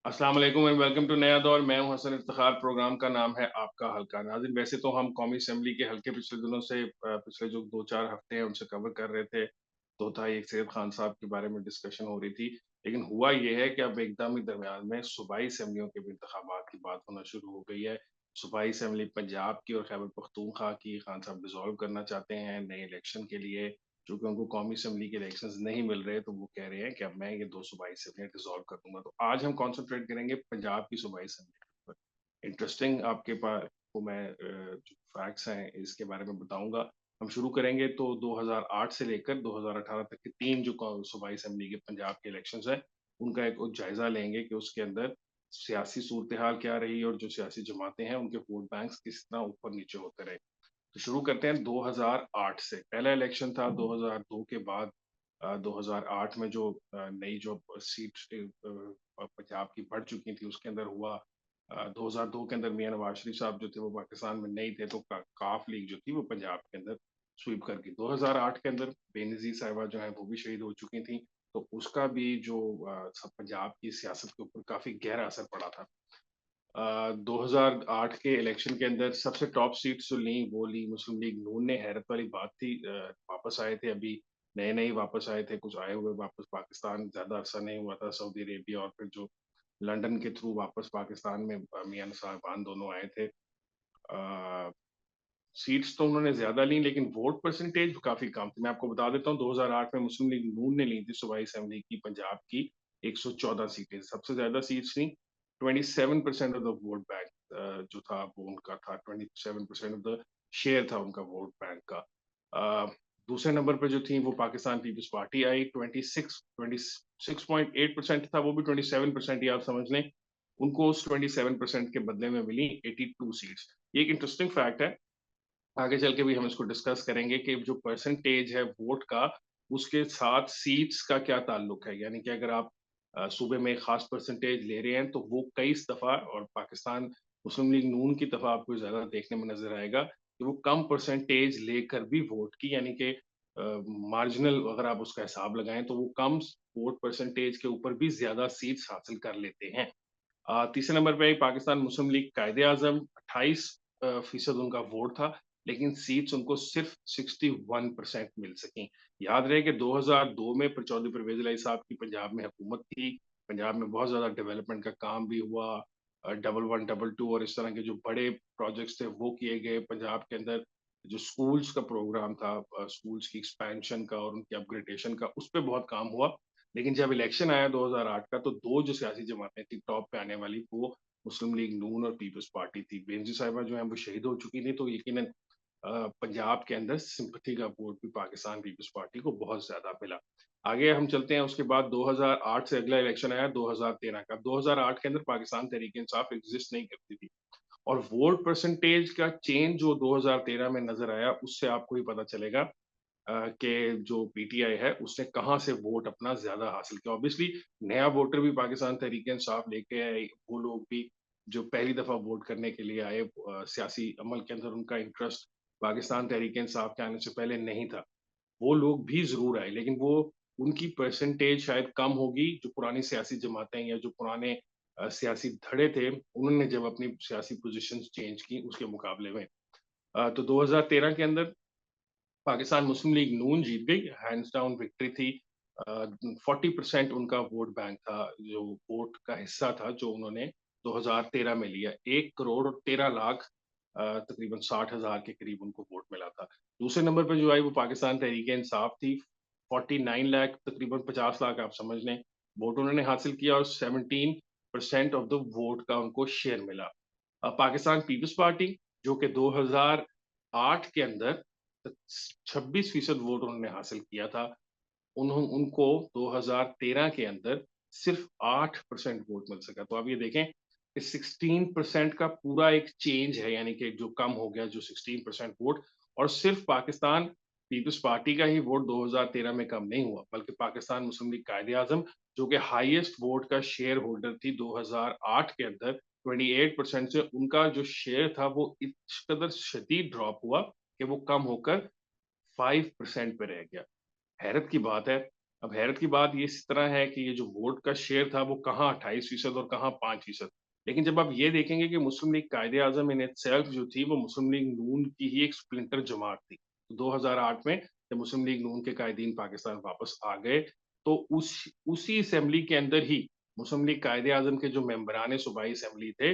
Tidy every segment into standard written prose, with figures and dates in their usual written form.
अस्सलाम वालेकुम and welcome to नया दौर। मैं हूं हसन इफ्तिखार। प्रोग्राम का नाम है आपका हल्का। नाज़रीन, वैसे तो हम कौमी असेंबली के हल्के पिछले दिनों से पिछले जो 2-4 हफ्ते हैं उनसे कवर कर रहे थे। तोताई एक सैयद खान साहब के बारे में डिस्कशन हो रही थी। लेकिन हुआ ये है कि अब एकदम ही दरमियान में सूबाई असेंबलियों के भी इंतखाबात की बात होना शुरू हो गई है। सूबाई असेंबली पंजाब की और खैबर पख्तूनख्वा की खान साहब डिसॉल्व करना चाहते हैं नए इलेक्शन के लिए। चूँकि उनको कौमी असेंबली के इलेक्शंस नहीं मिल रहे, तो वो कह रहे हैं कि अब मैं ये 2 सूबाई असेंबलियाँ डिसॉल्व कर दूँगा। तो आज हम कॉन्संट्रेट करेंगे पंजाब की सूबाई असेंबली के ऊपर। इंटरेस्टिंग आपके को मैं जो फैक्ट्स हैं इसके बारे में बताऊँगा। हम शुरू करेंगे तो 2008 से लेकर 2018 तक के 3 जो सूबाई असेंबली के पंजाब के इलेक्शंस हैं, उनका एक जायज़ा लेंगे कि उसके अंदर सियासी सूरत-ए-हाल क्या रही और जो सियासी जमातें हैं, उनके वोट बैंक्स किस तरह ऊपर-नीचे होते रहे। तो शुरू करते हैं 2008 से। पहला इलेक्शन था 2002 के बाद 2008 में जो नई जो सीट पंजाब की बढ़ चुकी थी उसके अंदर हुआ। 2002 के अंदर मियां नवाज शरीफ साहब जो थे वो पाकिस्तान में नहीं थे, तो काफ लीग जो थी वो पंजाब के अंदर स्वीप कर गई। 2008 के अंदर बेनजीर साहिबा जो है वो भी शहीद हो चुकी थी, तो उसका भी जो पंजाब की सियासत के ऊपर काफी गहरा असर पड़ा था। 2008 के इलेक्शन के अंदर सबसे टॉप सीट्स जो ली वो ली मुस्लिम लीग नून ने। हैरत वाली बात थी, वापस आए थे अभी, नए-नए वापस आए थे, कुछ आए हुए वापस पाकिस्तान ज़्यादा अरसा नहीं हुआ था, सऊदी अरेबिया और फिर जो लंदन के थ्रू वापस पाकिस्तान में मियां साहबान दोनों आए थे। अ, सीट्स तो उन्होंने ज़्यादा ली लेकिन वोट परसेंटेज काफ़ी कम थी। मैं आपको बता देता हूँ 2008 में मुस्लिम लीग नून ने ली थी सूबाई असेंबली की पंजाब की 114 सीटें। सबसे ज़्यादा सीट्स थी। 27% ऑफ द वोट बैंक जो था वो उनका था। 27% ऑफ द शेयर था उनका वोट बैंक का। अ, दूसरे नंबर पे जो थी वो पाकिस्तान पीपल्स पार्टी आई। 26.8% था, वो भी 27% ही आप समझ लें। उनको उस 27% के बदले में मिली 82 सीट्स। ये एक इंटरेस्टिंग फैक्ट है। आगे चल के भी हम इसको डिस्कस करेंगे कि जो परसेंटेज है वोट का, उसके साथ सीट्स का क्या ताल्लुक है। यानी कि अगर आप सूबे में एक खास परसेंटेज ले रहे हैं, तो वो कई दफ़ा और पाकिस्तान मुस्लिम लीग नून की तरफ आपको ज़्यादा देखने में नज़र आएगा कि वो कम परसेंटेज लेकर भी वोट की, यानी कि मार्जिनल अगर आप उसका हिसाब लगाएँ, तो वो कम वोट परसेंटेज के ऊपर भी ज़्यादा सीट्स हासिल कर लेते हैं। तीसरे नंबर पे आई पाकिस्तान मुस्लिम लीग कायदे-आज़म। 28 फ़ीसद उनका वोट था, लेकिन सीट्स उनको सिर्फ 61% मिल सकीं। याद रहे कि 2002 में चौधरी परवेज़ इलाही साहब की पंजाब में हुकूमत थी। पंजाब में बहुत ज़्यादा डेवलपमेंट का काम भी हुआ। डबल 1, डबल 2 और इस तरह के जो बड़े प्रोजेक्ट्स थे वो किए गए। पंजाब के अंदर जो स्कूल्स का प्रोग्राम था, स्कूल्स की एक्सपेंशन का और उनकी अपग्रेडेशन का, उस पे बहुत काम हुआ। लेकिन जब इलेक्शन आया 2008 का, तो 2 जो सियासी जमातें थी टॉप पे आने वाली, वो मुस्लिम लीग नून और पीपल्स पार्टी थी। बेनज़ीर साहिबा जो हैं वो शहीद हो चुकी थी, तो यकीनन पंजाब के अंदर सिंपैथी का वोट भी पाकिस्तान पीपल्स पार्टी को बहुत ज़्यादा मिला। आगे हम चलते हैं, उसके बाद 2008 से अगला इलेक्शन आया 2013 का। 2008 के अंदर पाकिस्तान तहरीक-ए-इंसाफ एग्ज़िस्ट नहीं करती थी और वोट परसेंटेज का चेंज जो 2013 में नज़र आया, उससे आपको भी पता चलेगा कि जो पीटीआई है उसने कहाँ से वोट अपना ज़्यादा हासिल किया। ऑब्वियसली नया वोटर भी पाकिस्तान तहरीक-ए-इंसाफ लेके आए, वो लोग भी जो पहली दफ़ा वोट करने के लिए आए, सियासी अमल के अंदर उनका इंटरेस्ट पाकिस्तान तहरीक-ए-इंसाफ के आने से पहले नहीं था। वो लोग भी ज़रूर आए, लेकिन वो उनकी परसेंटेज शायद कम होगी, जो पुरानी सियासी जमातें या जो पुराने सियासी धड़े थे, उन्होंने जब अपनी सियासी पोज़ीशंस चेंज की उसके मुकाबले में। तो 2013 के अंदर पाकिस्तान मुस्लिम लीग नून जीत गई, हैंड्स डाउन विक्ट्री थी। 40% उनका वोट बैंक था, जो वोट का हिस्सा था जो उन्होंने 2013 में लिया। 1 करोड़ और 13 लाख तकरीबन 60,000 के करीब उनको वोट मिला था। दूसरे नंबर पे जो आई वो पाकिस्तान तहरीक-ए-इंसाफ थी। 49 लाख तकरीबन 50 लाख आप समझ लें, वोट उन्होंने हासिल किया और 17% ऑफ द वोट का उनको शेयर मिला। पाकिस्तान पीपल्स पार्टी जो कि 2008 के अंदर 26% वोट उन्होंने हासिल किया था। उनको 2013 के अंदर सिर्फ 8% वोट मिल सका। तो आप ये देखें कि 16% का पूरा एक चेंज है, यानी कि जो कम हो गया जो 16% वोट। और सिर्फ पाकिस्तान पीपल्स पार्टी का ही वोट 2013 में कम नहीं हुआ, बल्कि पाकिस्तान मुस्लिम लीग कायदे-आज़म जो कि हाईएस्ट वोट का शेयर होल्डर थी 2008 के अंदर 28% से, उनका जो शेयर था वो इस कदर शदीद ड्रॉप हुआ कि वो कम होकर 5% पे रह गया। हैरत की बात है। अब हैरत की बात ये इस तरह है कि ये जो वोट का शेयर था वो कहाँ 28% और कहाँ 5%। लेकिन जब आप ये देखेंगे कि मुस्लिम लीग कायदे-आज़म इन इटसेल्फ जो थी वो मुस्लिम लीग नून की ही एक स्प्लिंटर जमात थी। 2008 में जब मुस्लिम लीग नून के कायदीन पाकिस्तान वापस आ गए, तो उसी असेंबली के अंदर ही मुस्लिम लीग कायदे-आज़म के जो मेंबरान सूबाई असेंबली थे,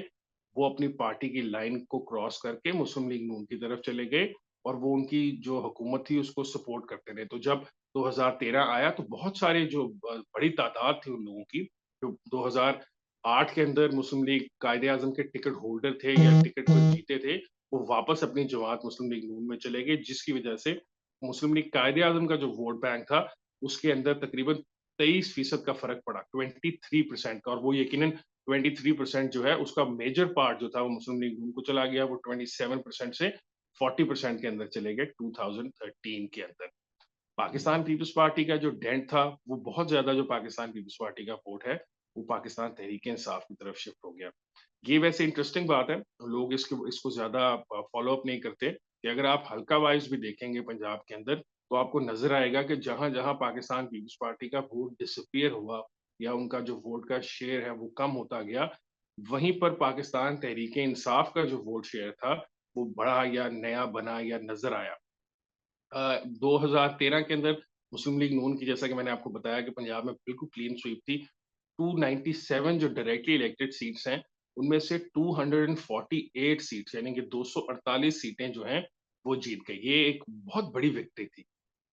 वो अपनी पार्टी की लाइन को क्रॉस करके मुस्लिम लीग नून की तरफ चले गए और वो उनकी जो हुकूमत थी उसको सपोर्ट करते रहे। तो जब 2013 आया तो बहुत सारे जो बड़ी तादाद थी उन लोगों की, जो 2008 के अंदर मुस्लिम लीग कायदे-आज़म के टिकट होल्डर थे या टिकट को जीते थे, वो वापस अपनी जमात मुस्लिम लीग नून में चले गए, जिसकी वजह से मुस्लिम लीग कायदे-आज़म का जो वोट बैंक था, उसके अंदर तकरीबन 23% का फ़र्क पड़ा, 23% का, और वो यकीनन 23% जो है उसका मेजर पार्ट जो था वो मुस्लिम लीग नून को चला गया, वो 27% से 40% के अंदर चले गए 2013 के अंदर। पाकिस्तान पीपल्स पार्टी का जो डेंट था, वो बहुत ज़्यादा, जो पाकिस्तान पीपल्स पार्टी का वोट है, वो पाकिस्तान तहरीक-ए-इंसाफ की तरफ शिफ्ट हो गया। ये वैसे इंटरेस्टिंग बात है, लोग इसको ज़्यादा फ़ॉलो अप नहीं करते, कि अगर आप हल्का वाइज़ भी देखेंगे पंजाब के अंदर, तो आपको नज़र आएगा कि जहाँ-जहाँ पाकिस्तान पीपल्स पार्टी का वोट डिसअपीयर हुआ या उनका जो वोट का शेयर है वो कम होता गया, वहीं पर पाकिस्तान तहरीक-ए-इंसाफ का जो वोट शेयर था, वो बढ़ा या नया बना या नज़र आया। 2013 के अंदर मुस्लिम लीग नून की, जैसा कि मैंने आपको बताया, कि पंजाब में बिल्कुल क्लीन स्वीप थी। 297 जो डायरेक्टली इलेक्टेड सीट्स हैं, उनमें से 248 सीट्स यानी कि 248 सीटें जो हैं, वो जीत गई। ये एक बहुत बड़ी विक्ट्री थी।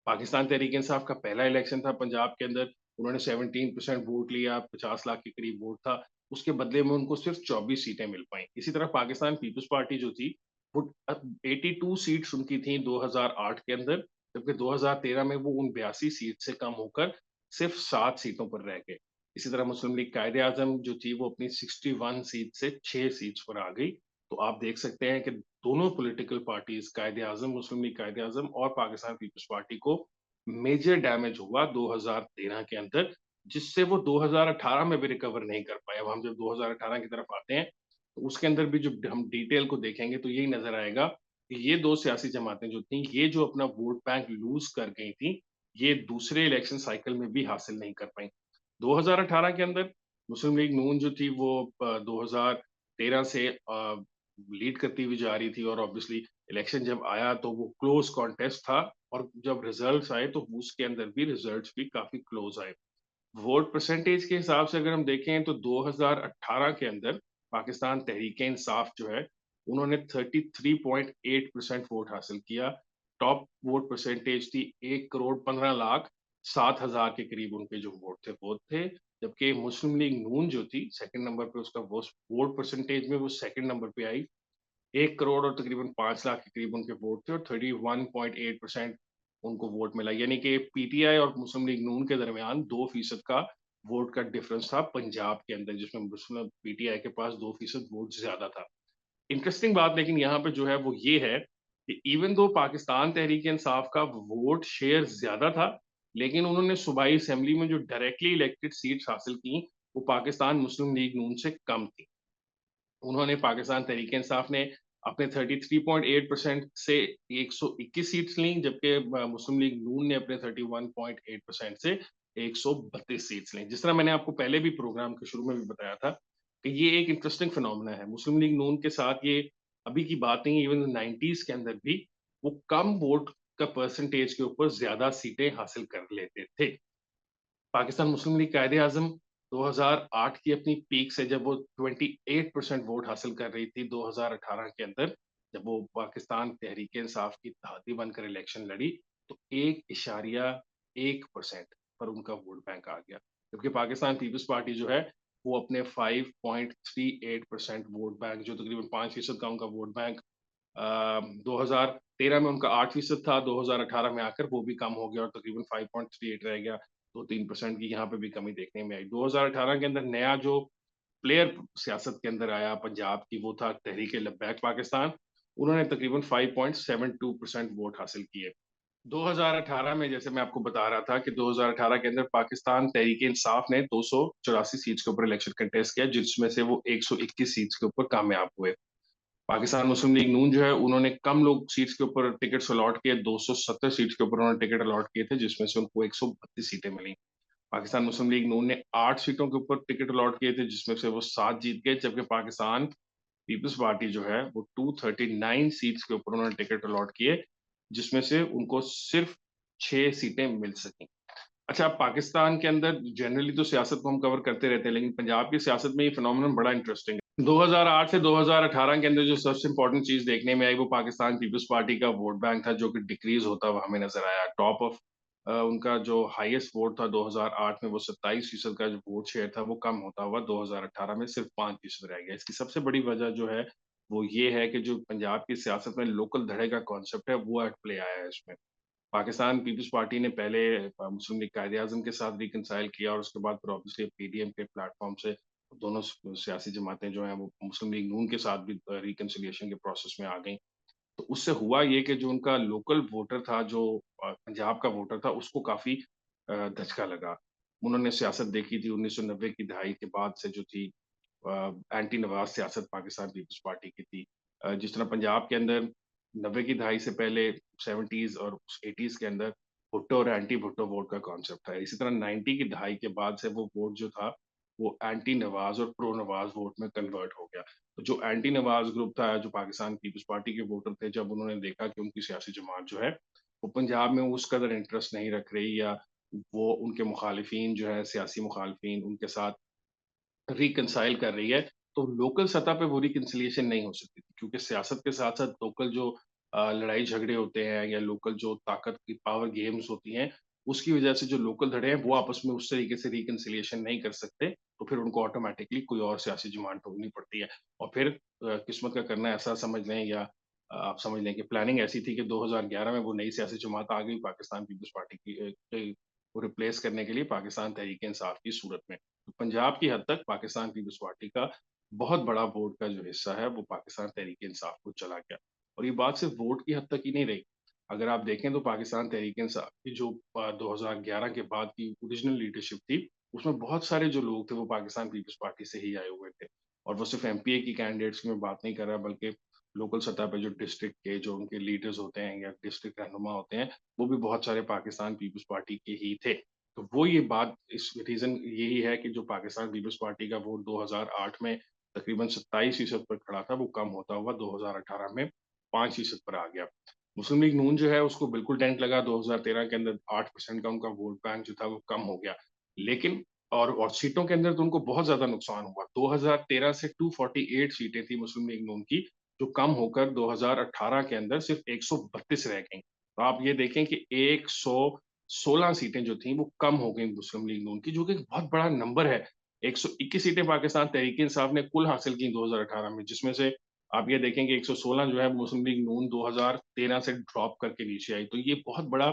पाकिस्तान तहरीक-ए-इंसाफ का पहला इलेक्शन था पंजाब के अंदर, उन्होंने 17% वोट लिया, 50 लाख के करीब वोट था, उसके बदले में उनको सिर्फ 24 सीटें मिल पाईं। इसी तरह पाकिस्तान पीपल्स पार्टी जो थी, वो 82 सीट्स उनकी थी 2008 के अंदर, जबकि 2013 में वो उन 82 सीट से कम होकर सिर्फ 7 सीटों पर रह गए। इसी तरह मुस्लिम लीग कायदे-आज़म जो थी, वो अपनी 61 सीट से 6 सीट्स पर आ गई। तो आप देख सकते हैं कि दोनों पॉलिटिकल पार्टीज़, कायदे-आज़म, मुस्लिम लीग कायदे-आज़म और पाकिस्तान पीपल्स पार्टी को मेजर डैमेज हुआ 2013 के अंदर, जिससे वो 2018 में भी रिकवर नहीं कर पाए। अब हम जब 2018 की तरफ आते हैं, तो उसके अंदर भी जब हम डिटेल को देखेंगे तो यही नज़र आएगा कि ये 2 सियासी जमातें जो थीं, ये जो अपना वोट बैंक लूज़ कर गई थीं, ये दूसरे इलेक्शन साइकिल में भी हासिल नहीं कर पाईं। 2018 के अंदर मुस्लिम लीग नून जो थी, वो 2013 से लीड करती हुई जा रही थी, और ऑब्वियसली इलेक्शन जब आया तो वो क्लोज़ कॉन्टेस्ट था, और जब रिजल्ट्स आए तो उसके अंदर भी रिजल्ट्स भी काफ़ी क्लोज़ आए। वोट परसेंटेज के हिसाब से अगर हम देखें तो 2018 के अंदर पाकिस्तान तहरीक-ए-इंसाफ जो है, उन्होंने 33.8% वोट हासिल किया। टॉप वोट परसेंटेज थी 1 करोड़ 15 लाख 7 हज़ार के करीब उनके जो वोट थे वो थे। जबकि मुस्लिम लीग नून जो थी, सेकंड नंबर पे उसका वोट परसेंटेज में वो सेकंड नंबर पे आई। 1 करोड़ और तकरीबन 5 लाख के करीब उनके वोट थे, और 31.8% उनको वोट मिला। यानी कि पीटीआई और मुस्लिम लीग नून के दरमियान 2% का वोट का डिफरेंस था पंजाब के अंदर, जिसमें मुस्लिम पीटीआई के पास 2% वोट ज़्यादा था। इंटरेस्टिंग बात लेकिन यहाँ पे जो है वो ये है कि इवन दो पाकिस्तान तहरीक-ए-इंसाफ का वोट शेयर ज़्यादा था, लेकिन उन्होंने सूबाई असेंबली में जो डायरेक्टली इलेक्टेड सीट्स हासिल की, वो पाकिस्तान मुस्लिम लीग नून से कम थी। उन्होंने, पाकिस्तान तहरीक-ए-इंसाफ ने अपने 33.8% से 121 सीट्स लीं, जबकि मुस्लिम लीग नून ने अपने 31.8% से 132 सीट्स लीं। जिस तरह मैंने आपको पहले भी प्रोग्राम के शुरू में भी बताया था, कि ये एक इंटरेस्टिंग फिनोमेना है। मुस्लिम लीग नून के साथ ये अभी की बात नहीं है, इवन 90s के अंदर भी वो कम वोट का परसेंटेज के ऊपर ज़्यादा सीटें हासिल कर लेते थे। पाकिस्तान मुस्लिम लीग कायदे-आज़म 2008 की अपनी पीक से जब वो 28% वोट हासिल कर रही थी 2018 के अंदर, जब वो पाकिस्तान तहरीक-ए-इंसाफ की धाती बनकर इलेक्शन लड़ी, तो 1.1% पर उनका वोट बैंक आ गया। जबकि पाकिस्तान पीपल्स पार्टी जो है, वो अपने 5.38% वोट बैंक, जो तकरीबन 5% का उनका वोट बैंक, 2013 में उनका 8% था, 2018 में आकर वो भी कम हो गया और तकरीबन 5.38 रह गया। 2-3% की यहाँ पे भी कमी देखने में आई। 2018 के अंदर नया जो प्लेयर सियासत के अंदर आया पंजाब की, वो था तहरीक-ए-लब्बैक पाकिस्तान। उन्होंने तकरीबन 5.72% वोट हासिल किए। 2018 में, जैसे मैं आपको बता रहा था, कि 2018 के अंदर पाकिस्तान तहरीक-ए-इंसाफ ने 284 सीट्स के ऊपर इलेक्शन कंटेस्ट किया, जिसमें से वो 121 सीट्स के ऊपर कामयाब हुए। पाकिस्तान मुस्लिम लीग नून जो है, उन्होंने कम लोग सीट्स के ऊपर टिकट्स अलॉट किए, 270 सीट्स के ऊपर उन्होंने टिकट अलॉट किए थे, जिसमें से उनको 132 सीटें मिली। पाकिस्तान मुस्लिम लीग नून ने 8 सीटों के ऊपर टिकट अलॉट किए थे, जिसमें से वो 7 जीत गए, जबकि पाकिस्तान पीपल्स पार्टी जो है, वो 239 सीट्स के ऊपर उन्होंने टिकट अलॉट किए, जिसमें से उनको सिर्फ 6 सीटें मिल सकी। अच्छा, पाकिस्तान के अंदर जनरली तो सियासत को हम कवर करते रहते हैं, लेकिन पंजाब की सियासत में ये फिनोमेनन बड़ा इंटरेस्टिंग है। 2008 से 2018 के अंदर जो सबसे इंपॉर्टेंट चीज देखने में आई, वो पाकिस्तान पीपल्स पार्टी का वोट बैंक था, जो कि डिक्रीज होता हुआ हमें नजर आया। टॉप ऑफ उनका जो हाईएस्ट वोट था 2008 में, वो 27% का जो वोट शेयर था, वो कम होता हुआ 2018 में सिर्फ 5% रह गया। इसकी सबसे बड़ी वजह जो है, वो ये है कि जो पंजाब की सियासत में लोकल धड़े का कॉन्सेप्ट है, वो एट प्ले आया है इसमें। पाकिस्तान पीपल्स पार्टी ने पहले मुस्लिम लीग कायदे-आज़म के साथ रिकंसाइल किया, और उसके बाद फिर ऑब्वियसली पीडीएम के प्लेटफॉर्म से दोनों सियासी जमातें जो हैं, वो मुस्लिम लीग नून के साथ भी रिकंसिलिएशन के प्रोसेस में आ गई। तो उससे हुआ ये कि जो उनका लोकल वोटर था, जो पंजाब का वोटर था, उसको काफ़ी धचका लगा। उन्होंने सियासत देखी थी 1990 की दहाई के बाद से, जो थी एंटी नवाज सियासत पाकिस्तान पीपल्स पार्टी की थी। जिस तरह पंजाब के अंदर 90 की दहाई से पहले 70s और 80s के अंदर भुट्टो और एंटी भुट्टो वोट का कॉन्सेप्ट था। इसी तरह 90 की दहाई के बाद से वो वोट जो था, वो एंटी नवाज और प्रो नवाज वोट में कन्वर्ट हो गया। तो जो एंटी नवाज ग्रुप था, जो पाकिस्तान पीपल्स पार्टी के वोटर थे, जब उन्होंने देखा कि उनकी सियासी जमात जो है, वो पंजाब में उस कदर इंटरेस्ट नहीं रख रही, या वो उनके मुखालिफिन जो है, सियासी मुखालिफिन उनके साथ रिकंसाइल कर रही है, तो लोकल सतह पे वो रिकंसिलिएशन नहीं हो सकती थी, क्योंकि सियासत के साथ-साथ लोकल जो लड़ाई झगड़े होते हैं, या लोकल जो ताकत की पावर गेम्स होती हैं, उसकी वजह से जो लोकल धड़े हैं, वो आपस में उस तरीके से रिकंसिलिएशन नहीं कर सकते, तो फिर उनको ऑटोमैटिकली कोई और सियासी जमात ढूँढनी पड़ती है। और फिर किस्मत का करना ऐसा समझ लें, या आप समझ लें कि प्लानिंग ऐसी थी कि 2011 में वो नई सियासी जमात आ गई पाकिस्तान पीपल्स पार्टी की, को रिप्लेस करने के लिए पाकिस्तान तहरीक-ए-इंसाफ की सूरत में। तो पंजाब की हद तक पाकिस्तान पीपल्स पार्टी का बहुत बड़ा वोट का जो हिस्सा है, वो पाकिस्तान तहरीक-ए-इंसाफ को चला गया। और ये बात सिर्फ वोट की हद तक ही नहीं रही। अगर आप देखें, तो पाकिस्तान तहरीक-ए-इंसाफ की जो 2011 के बाद की ओरिजिनल लीडरशिप थी, उसमें बहुत सारे जो लोग थे, वो पाकिस्तान पीपल्स पार्टी से ही आए हुए थे। और वो सिर्फ एमपीए की कैंडिडेट्स की मैं बात नहीं कर रहा, बल्कि लोकल सतह पे जो डिस्ट्रिक्ट के जो उनके लीडर्स होते हैं, या डिस्ट्रिक्ट रहनुमा होते हैं, वो भी बहुत सारे पाकिस्तान पीपल्स पार्टी के ही थे। तो वो ये बात, इस रीज़न यही है कि जो पाकिस्तान पीपल्स पार्टी का वोट 2008 में तकरीबन 27% पर खड़ा था, वो कम होता हुआ 2018 में 5% पर आ गया। मुस्लिम लीग नून जो है, उसको बिल्कुल डेंट लगा। 2013 के अंदर 8% का उनका वोट बैंक जो था, वो कम हो गया। लेकिन और सीटों के अंदर तो उनको बहुत ज़्यादा नुकसान हुआ। 2013 से 248 सीटें थी मुस्लिम लीग नून की, जो कम होकर 2018 के अंदर सिर्फ 132 रह गईं। तो आप ये देखें कि 116 सीटें जो थी, वो कम हो गई मुस्लिम लीग नून की, जो कि एक बहुत बड़ा नंबर है। 121 सीटें पाकिस्तान तहरीक-ए-इंसाफ ने कुल हासिल की 2018 में, जिसमें से आप ये देखें कि 116 जो है, मुस्लिम लीग नून 2013 से ड्रॉप करके नीचे आई। तो ये बहुत बड़ा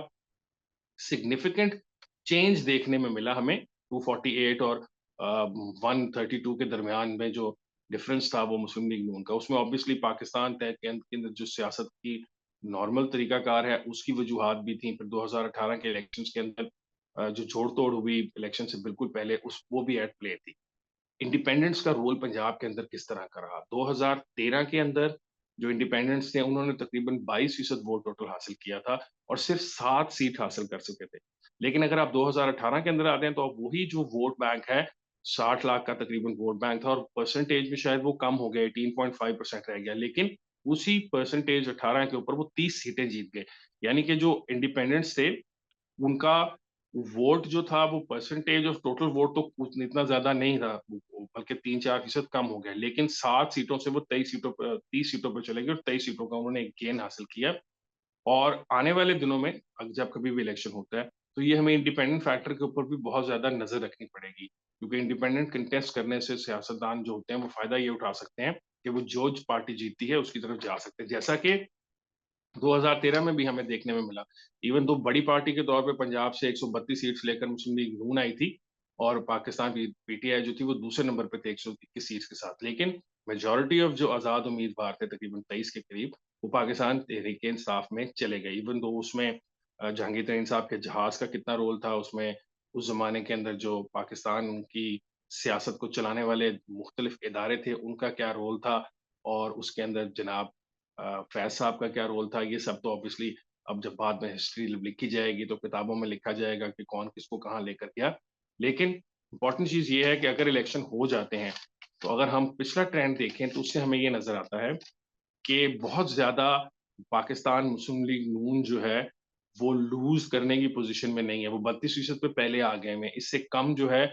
सिग्निफिकेंट चेंज देखने में मिला हमें। 248 और 132 के दरमियान में जो डिफरेंस था, वो मुस्लिम लीग नून का। उसमें ऑब्वियसली पाकिस्तान तहत के अंदर जो सियासत की नॉर्मल तरीकाकार है, उसकी वजूहात भी थी। फिर 2018 के इलेक्शंस के अंदर जो जोड़-तोड़ हुई इलेक्शन से बिल्कुल पहले, उस वो भी एट प्ले थी। इंडिपेंडेंट्स का रोल पंजाब के अंदर किस तरह का रहा? 2013 के अंदर जो इंडिपेंडेंट्स थे, उन्होंने तकरीबन 22% वोट टोटल हासिल किया था, और सिर्फ 7 सीट हासिल कर सके थे। लेकिन अगर आप 2018 के अंदर आते हैं, तो अब वही जो वोट बैंक है, 60 लाख का तकरीबन वोट बैंक था, और परसेंटेज में शायद वो कम हो गया, 18.5% रह गया। लेकिन उसी परसेंटेज 18 के ऊपर वो 30 सीटें जीत गए। यानी कि जो इंडिपेंडेंट्स थे, उनका वोट जो था, वो परसेंटेज ऑफ टोटल वोट तो कुछ इतना ज़्यादा नहीं था, बल्कि 3-4% कम हो गया। लेकिन 7 सीटों से वो 23 सीटों पर 30 सीटों पे चले गए, और 23 सीटों का उन्होंने एक गेन हासिल किया। और आने वाले दिनों में जब कभी भी इलेक्शन होता है, तो ये हमें इंडिपेंडेंट फैक्टर के ऊपर भी बहुत ज़्यादा नज़र रखनी पड़ेगी। क्योंकि इंडिपेंडेंट कंटेस्ट करने से सियासतदान जो होते हैं, वो फ़ायदा ये उठा सकते हैं कि वो जो पार्टी जीतती है, उसकी तरफ जा सकते हैं। जैसा कि 2013 में भी हमें देखने में मिला। इवन दो बड़ी पार्टी के तौर पे पंजाब से 132 सीट्स लेकर मुस्लिम लीग नून आई थी, और पाकिस्तान की पीटीआई जो थी, वो दूसरे नंबर पे थे 121 सीट्स के साथ। लेकिन मेजॉरिटी ऑफ जो आज़ाद उम्मीदवार थे, तकरीबन 23 के करीब, वो पाकिस्तान तहरीक-ए-इंसाफ में चले गए। इवन दो उसमें जहांगीर तरीन साहब के जहाज़ का कितना रोल था उसमें, उस ज़माने के अंदर जो पाकिस्तान की सियासत को चलाने वाले मुख्तलिफ इदारे थे, उनका क्या रोल था, और उसके अंदर जनाब फैज़ साहब का क्या रोल था, ये सब तो ऑब्वियसली अब जब बाद में हिस्ट्री लिखी जाएगी तो किताबों में लिखा जाएगा कि कौन किसको कहाँ लेकर गया। लेकिन इम्पोर्टेंट चीज़ ये है कि अगर इलेक्शन हो जाते हैं, तो अगर हम पिछला ट्रेंड देखें तो उससे हमें ये नज़र आता है कि बहुत ज़्यादा पाकिस्तान मुस्लिम लीग नून जो है, वो लूज़ करने की पोज़ीशन में नहीं है, वो 32% पे पहले आ गए हैं। इससे कम जो है,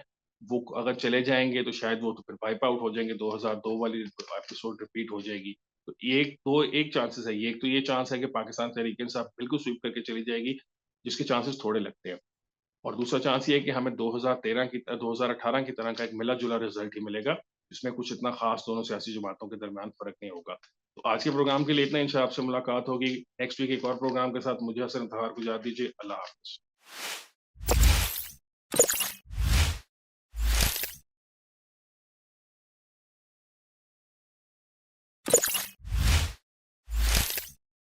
वो अगर चले जाएँगे तो शायद वो तो फिर वाइप आउट हो जाएँगे, 2002 वाली एपिसोड रिपीट हो जाएगी। तो एक चांसेस है ये, एक तो ये चांस है कि पाकिस्तान तहरीक-ए-इंसाफ बिल्कुल स्वीप करके चली जाएगी, जिसके चांसेस थोड़े लगते हैं। और दूसरा चांस ये है कि हमें 2018 की तरह का एक मिला-जुला रिज़ल्ट ही मिलेगा, जिसमें कुछ इतना ख़ास दोनों सियासी जमातों के दरमियान फ़र्क नहीं होगा। तो आज के प्रोग्राम के लिए इतना ही, इंशाअल्लाह आपसे मुलाकात होगी नेक्स्ट वीक एक और प्रोग्राम के साथ। मुझे हसन इत्तेखार को इजाज़त दीजिए। अल्लाह हाफ़िज़।